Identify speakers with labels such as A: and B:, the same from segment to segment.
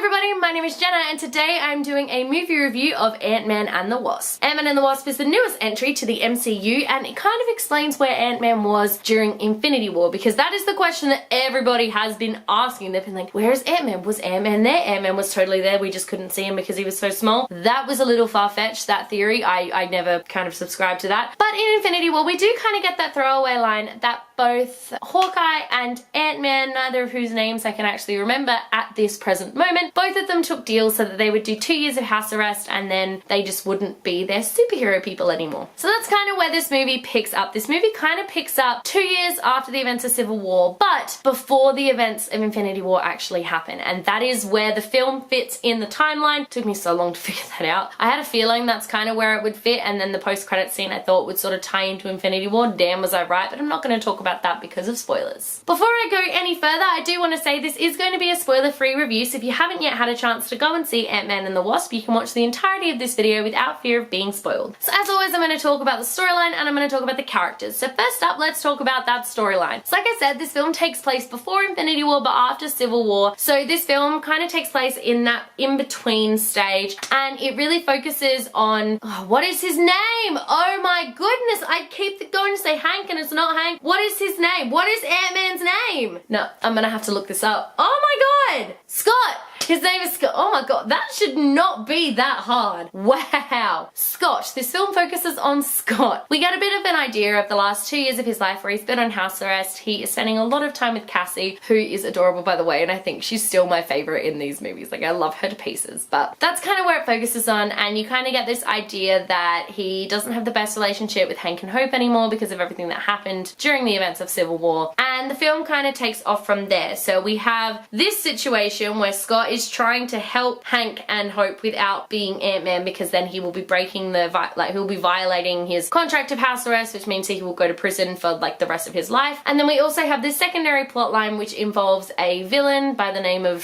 A: everybody, my name is Jenna and today I'm doing a movie review of Ant-Man and the Wasp. Ant-Man and the Wasp is the newest entry to the MCU and it kind of explains where Ant-Man was during Infinity War, because that is the question that everybody has been asking. They've been like, where is Ant-Man? Was Ant-Man there? Ant-Man was totally there, we just couldn't see him because he was so small. That was a little far-fetched, that theory. I never kind of subscribed to that. But in Infinity War we do kind of get that throwaway line that both Hawkeye and Ant-Man, neither of whose names I can actually remember at this present moment, both of them took deals so that they would do 2 years of house arrest and then they just wouldn't be their superhero people anymore. So that's kind of where this movie picks up. This movie kind of picks up 2 years after the events of Civil War, but before the events of Infinity War actually happen, and that is where the film fits in the timeline. It took me so long to figure that out. I had a feeling that's kind of where it would fit, and then the post-credit scene I thought would sort of tie into Infinity War. Damn was I right, but I'm not going to talk about that because of spoilers. Before I go any further, I do want to say this is going to be a spoiler-free review, so if you haven't yet had a chance to go and see Ant-Man and the Wasp, you can watch the entirety of this video without fear of being spoiled. So as always, I'm going to talk about the storyline and I'm going to talk about the characters. So first up, let's talk about that storyline. So like I said, this film takes place before Infinity War but after Civil War. So this film kind of takes place in that in-between stage, and it really focuses on, what is his name? Oh my goodness, I keep going to say Hank and it's not Hank. What is his name? What is Ant-Man's name? No, I'm gonna have to look this up. Oh my god! Scott! His name is Scott. Oh my god, that should not be that hard. Wow. Scott. This film focuses on Scott. We get a bit of an idea of the last 2 years of his life where he's been on house arrest. He is spending a lot of time with Cassie, who is adorable by the way, and I think she's still my favorite in these movies. Like, I love her to pieces. But that's kind of where it focuses on, and you kind of get this idea that he doesn't have the best relationship with Hank and Hope anymore because of everything that happened during the events of Civil War. And the film kind of takes off from there. So we have this situation where Scott is trying to help Hank and Hope without being Ant-Man, because then he will be breaking the, he'll be violating his contract of house arrest, which means he will go to prison for like the rest of his life. And then we also have this secondary plot line which involves a villain by the name of,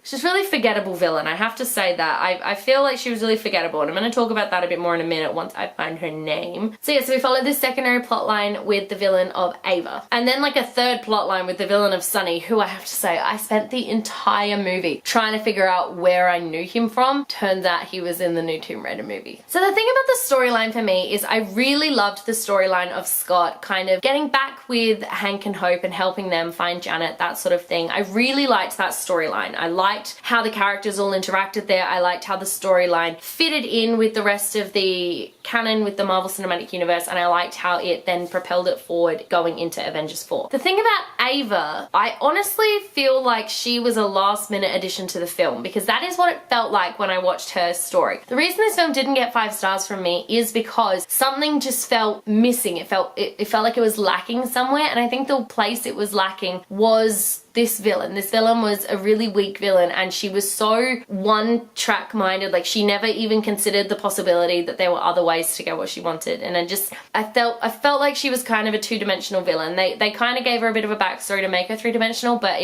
A: she's really forgettable villain, I have to say that. I feel like she was really forgettable, and I'm going to talk about that a bit more in a minute once I find her name. So yeah, so we follow this secondary plot line with the villain of Ava. And then like a third plot line with the villain of Sunny, who I have to say, I spent the entire movie trying to figure out where I knew him from. Turns out he was in the new Tomb Raider movie. So the thing about the storyline for me is I really loved the storyline of Scott kind of getting back with Hank and Hope and helping them find Janet, that sort of thing. I really liked that storyline. I liked how the characters all interacted there. I liked how the storyline fitted in with the rest of the canon with the Marvel Cinematic Universe, and I liked how it then propelled it forward going into Avengers 4. The thing about Ava, I honestly feel like she was a last minute addition to the film, because that is what it felt like when I watched her story. The reason this film didn't get 5 stars from me is because something just felt missing. It felt like it was lacking somewhere, and I think the place it was lacking was this villain. This villain was a really weak villain, and she was so one-track minded. Like, she never even considered the possibility that there were other ways to get what she wanted. And I felt like she was kind of a two-dimensional villain. They kind of gave her a bit of a backstory to make her three-dimensional, but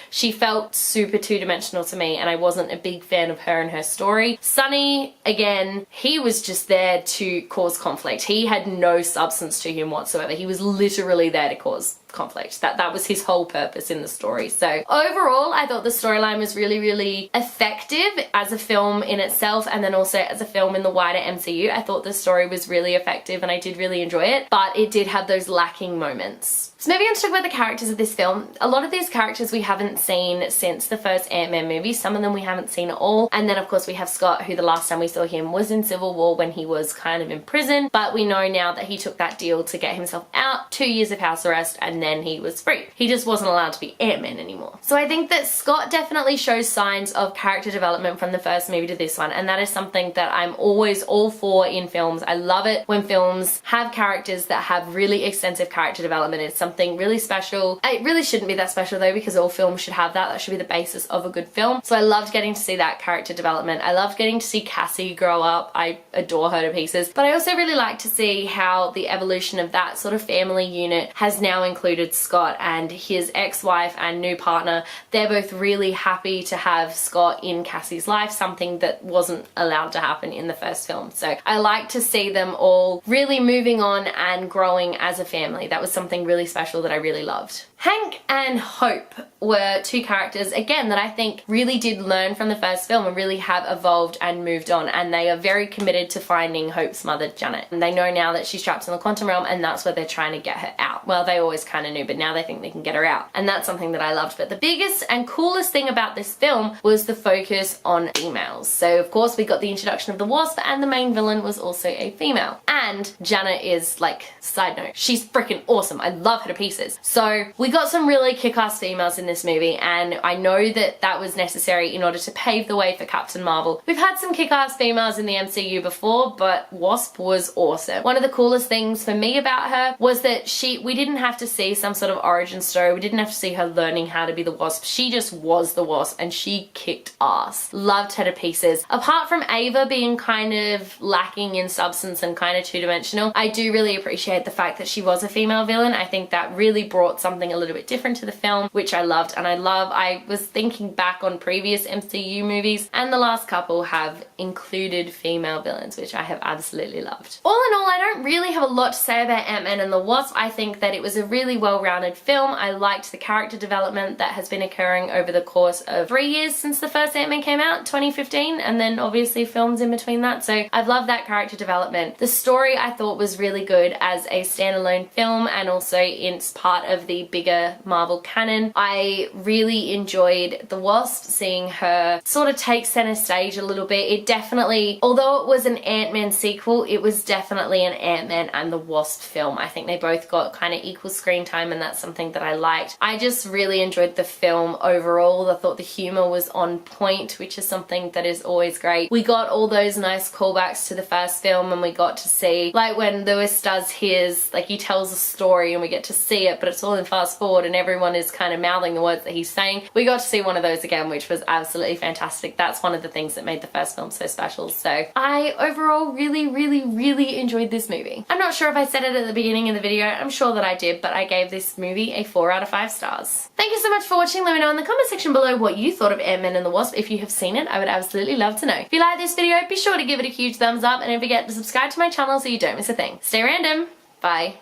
A: she felt super two-dimensional to me, and I wasn't a big fan of her and her story. Sunny, again, he was just there to cause conflict. He had no substance to him whatsoever. He was literally there to cause conflict. That was his whole purpose in the story. So overall, I thought the storyline was really, really effective as a film in itself, and then also as a film in the wider MCU. I thought the story was really effective and I did really enjoy it, but it did have those lacking moments. So moving on to talk about the characters of this film. A lot of these characters we haven't seen since the first Ant-Man movie. Some of them we haven't seen at all. And then of course we have Scott, who the last time we saw him was in Civil War when he was kind of in prison. But we know now that he took that deal to get himself out, 2 years of house arrest, and then he was free. He just wasn't allowed to be Ant-Man anymore. So I think that Scott definitely shows signs of character development from the first movie to this one. And that is something that I'm always all for in films. I love it when films have characters that have really extensive character development. It's something really special. It really shouldn't be that special though, because all films should have that. That should be the basis of a good film. So I loved getting to see that character development. I loved getting to see Cassie grow up. I adore her to pieces. But I also really like to see how the evolution of that sort of family unit has now included Scott and his ex-wife and new partner. They're both really happy to have Scott in Cassie's life, something that wasn't allowed to happen in the first film. So I like to see them all really moving on and growing as a family. That was something really special that I really loved. Hank and Hope were two characters, again, that I think really did learn from the first film and really have evolved and moved on, and they are very committed to finding Hope's mother, Janet. And they know now that she's trapped in the quantum realm, and that's where they're trying to get her out. Well, they always kind of knew, but now they think they can get her out. And that's something that I loved. But the biggest and coolest thing about this film was the focus on females. So, of course, we got the introduction of the Wasp, and the main villain was also a female. And Jenna is, like, side note, she's freaking awesome. I love her to pieces. So, we got some really kick-ass females in this movie, and I know that that was necessary in order to pave the way for Captain Marvel. We've had some kick-ass females in the MCU before, but Wasp was awesome. One of the coolest things for me about her was that we didn't have to see some sort of origin story. We didn't have to see her learning how to be the Wasp. She just was the Wasp, and she kicked ass. Loved her to pieces. Apart from Ava being kind of lacking in substance and kind of two-dimensional, I do really appreciate the fact that she was a female villain. I think that really brought something a little bit different to the film, which I loved. And I was thinking back on previous MCU movies, and the last couple have included female villains, which I have absolutely loved. All in all, I don't really have a lot to say about Ant-Man and the Wasp. I think that it was a really well-rounded film. I liked the character development that has been occurring over the course of 3 years since the first Ant-Man came out, 2015, and then obviously films in between that. So I've loved that character development. The story I thought was really good as a standalone film, and also it's part of the bigger Marvel canon. I really enjoyed the Wasp, seeing her sort of take center stage a little bit. It definitely, although it was an Ant-Man sequel, it was definitely an Ant-Man and the Wasp film. I think they both got kind of equal screen time, and that's something that I liked. I just really enjoyed the film overall. I thought the humor was on point, which is something that is always great. We got all those nice callbacks to the first film, and we got to see, like when Lewis does his, like he tells a story and we get to see it, but it's all in fast forward and everyone is kind of mouthing the words that he's saying. We got to see one of those again, which was absolutely fantastic. That's one of the things that made the first film so special. So I overall really enjoyed this movie. I'm not sure if I said it at the beginning of the video. I'm sure that I did, but I gave this movie a 4 out of 5 stars. Thank you so much for watching. Let me know in the comment section below what you thought of Ant-Man and the Wasp. If you have seen it, I would absolutely love to know. If you like this video, be sure to give it a huge thumbs up, and don't forget to subscribe to my channel so you don't miss a thing. Stay random. Bye.